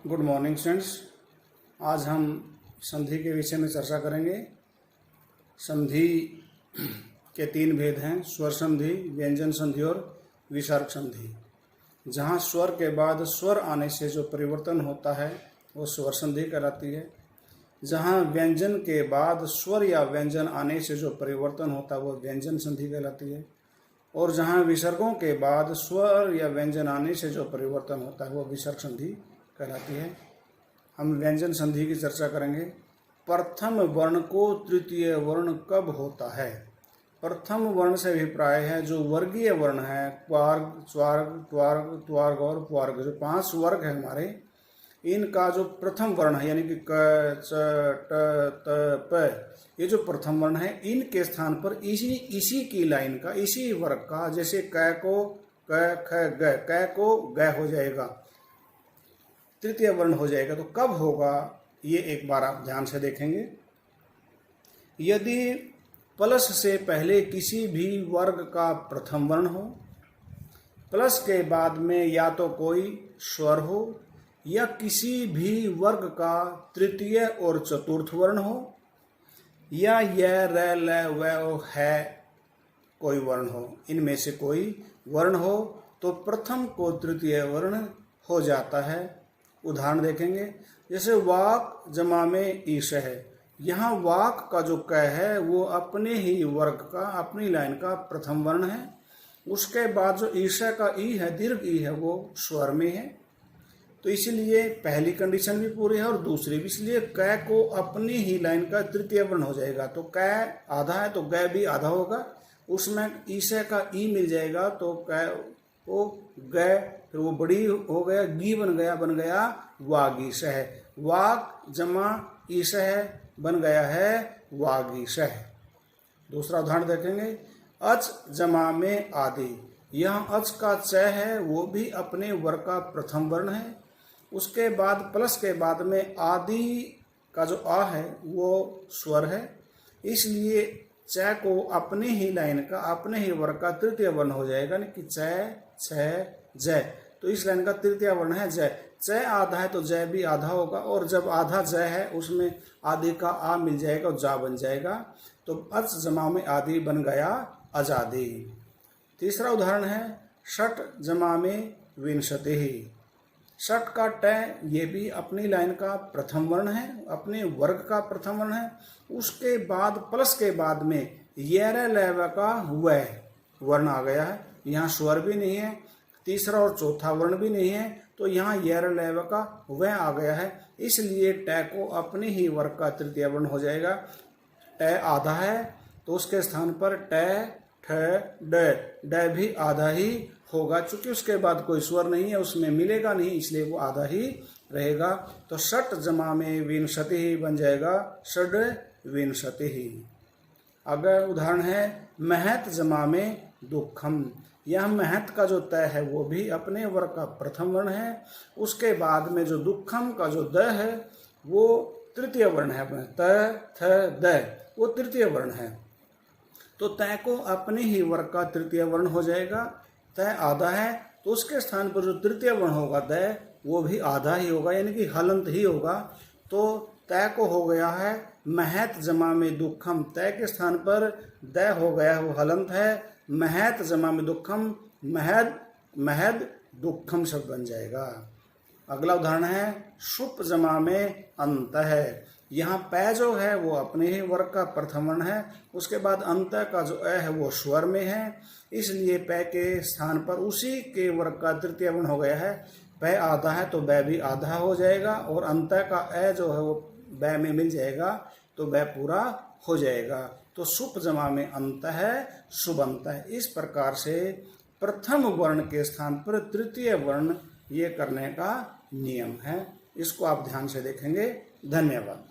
Good morning students. आज हम संधि के विषय में चर्चा करेंगे। संधि के तीन भेद हैं, स्वर संधि, व्यंजन संधि और विसर्ग संधि। जहाँ स्वर के बाद स्वर आने से जो परिवर्तन होता है वो स्वर संधि कहलाती है। जहाँ व्यंजन के बाद स्वर या व्यंजन आने से जो परिवर्तन होता है वो व्यंजन संधि कहलाती है। और जहाँ विसर्गों के बाद स्वर या व्यंजन आने से जो परिवर्तन होता है वो विसर्ग संधि कहलाती है। हम व्यंजन संधि की चर्चा करेंगे। प्रथम वर्ण को तृतीय वर्ण कब होता है? प्रथम वर्ण से अभिप्राय है जो वर्गीय वर्ण है, क्वार्ग, स्वर्ग, त्वर्ग, त्वर्ग और प्वर्ग, जो 5 वर्ग है हमारे, इनका जो प्रथम वर्ण है यानी कि क, च, ट, त, प, ये जो प्रथम वर्ण है इनके स्थान पर इसी की लाइन का, इसी वर्ग का, जैसे क को क, ख, ग, क को ग हो जाएगा, तृतीय वर्ण हो जाएगा। तो कब होगा ये एक बार आप ध्यान से देखेंगे। यदि प्लस से पहले किसी भी वर्ग का प्रथम वर्ण हो, प्लस के बाद में या तो कोई स्वर हो, या किसी भी वर्ग का तृतीय और चतुर्थ वर्ण हो, या य, र, ल, व, है कोई वर्ण हो, इनमें से कोई वर्ण हो तो प्रथम को तृतीय वर्ण हो जाता है। उदाहरण देखेंगे, जैसे वाक जमा में ईश है। यहाँ वाक का जो क है वो अपने ही वर्ग का, अपनी लाइन का प्रथम वर्ण है। उसके बाद जो ईशा का ई है, दीर्घ ई है, वो स्वर में है। तो इसीलिए पहली कंडीशन भी पूरी है और दूसरी भी, इसलिए क को अपनी ही लाइन का तृतीय वर्ण हो जाएगा। तो क आधा है तो ग भी आधा होगा, उसमें ईशा का ई मिल जाएगा तो क को ग, फिर वो बड़ी हो गया, गी बन गया वागीश है। वाग जमा ईश है बन गया है वागीश है। दूसरा उदाहरण देखेंगे, अच जमा में आदि। यहाँ अच का च है वो भी अपने वर्ग का प्रथम वर्ण है। उसके बाद प्लस के बाद में आदि का जो आ है वो स्वर है, इसलिए च को अपने ही लाइन का, अपने ही वर्ग का तृतीय वर्ण हो जाएगा, यानी कि च, छ, ज। तो इस लाइन का तृतीय वर्ण है ज। च आधा है तो ज भी आधा होगा, और जब आधा ज है उसमें आदि का आ मिल जाएगा और जा बन जाएगा। तो अच जमा में आदि बन गया आजादी। तीसरा उदाहरण है, षट जमा में विंशति। षट का ट ये भी अपनी लाइन का प्रथम वर्ण है, अपने वर्ग का प्रथम वर्ण है। उसके बाद प्लस के बाद में यर लैव का व वर्ण आ गया है। यहाँ स्वर भी नहीं है, तीसरा और चौथा वर्ण भी नहीं है, तो यहाँ यर लैव का व आ गया है, इसलिए ट को अपने ही वर्ग का तृतीय वर्ण हो जाएगा। ट आधा है तो उसके स्थान पर ट, ठ, ड भी आधा ही होगा। चूंकि उसके बाद कोई स्वर नहीं है, उसमें मिलेगा नहीं, इसलिए वो आधा ही रहेगा। तो षट जमा में विंशति ही बन जाएगा षड विंशति ही। अगर उदाहरण है, महत जमा में दुखम। यह महत का जो तय है वो भी अपने वर्ग का प्रथम वर्ण है। उसके बाद में जो दुखम का जो द है वो तृतीय वर्ण है, त, थ, द वो तृतीय वर्ण है। तो तय को अपने ही वर्ग का तृतीय वर्ण हो जाएगा। तय आधा है तो उसके स्थान पर जो तृतीय वर्ण होगा द वो भी आधा ही होगा, यानी कि हलंत ही होगा। तो तय को हो गया है महत जमा में दुखम। तय के स्थान पर द हो गया है, वो हलंत है। महत जमा में दुखम, महद महद दुखम शब्द बन जाएगा। अगला उदाहरण है, शुप जमा में अंत है। यहाँ पै जो है वो अपने ही वर्ग का प्रथम वर्ण है। उसके बाद अंत का जो अ है वो स्वर में है, इसलिए पै के स्थान पर उसी के वर्ग का तृतीय वर्ण हो गया है। पै आधा है तो बै भी आधा हो जाएगा, और अंत का अ जो है वो बै में मिल जाएगा तो बै पूरा हो जाएगा। तो सुप जमा में अंत है, सुबंत है। इस प्रकार से प्रथम वर्ण के स्थान पर तृतीय वर्ण ये करने का नियम है। इसको आप ध्यान से देखेंगे। धन्यवाद।